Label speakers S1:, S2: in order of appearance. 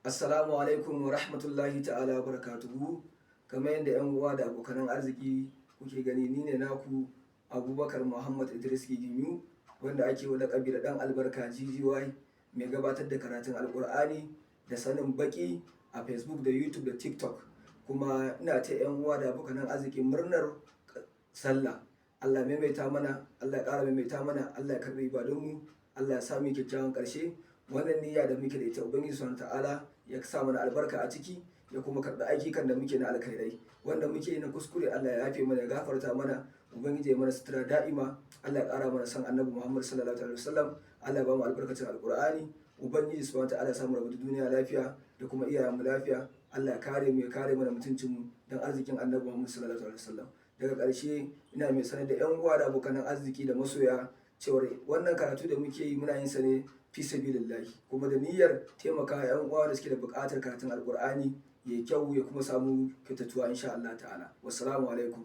S1: Assalamu alaikum wa rahmatullahi ta'ala wa barakatuhu. Kamar yadda 'yan uwa da abokanan arziki kuke gani, ni ne naku Abubakar Muhammad Idris Giginyu, wanda ake wa laƙabi da ɗan albarka GGY, mai gabatar da karatun Alƙur'ani da sanin baƙi a Facebook da YouTube da TikTok. Kuma ina ta 'yan uwa da abokanan arziki murnar sallah. Allah maimaita mana, Allah ya ƙara maimaita mana, Allah ya karɓi ibadunmu, Allah ya sa mu kyakkyawan ƙarshe. Wannan niyya da muke da ita Ubangiji Subhanahu ta'ala ya sa mana albarka a ciki, ya kuma karɓi ayyukan da muke na alkhairai, wanda muke na kuskure Allah ya yafe mana, ya gafarta mana. Ubangiji ya mana sutura da'ima, Allah ya ƙara mana san Annabi Muhammad sallallahu alaihi wasallam, Allah ya ba mu albarkacin Alƙur'ani. Ubangiji Subhanahu ta'ala ya samu rabu duniya lafiya da kuma iyayenmu lafiya. Allah ya kare mu, ya kare mana mutuncinmu dan arzikin Annabi Muhammad sallallahu alaihi wasallam. Daga ƙarshe ina mai sanar da 'yan uwa da abokan arziki da masoya cewar wannan karatu da muke yi muna yin sa ne fi sabilillahi, kuma da niyyar taimaka 'yan uwa da suke da buƙatar karatun Alƙur'ani ya kyau ya kuma samu kyautatuwa insha Allah ta'ala. Wassalamu alaikum.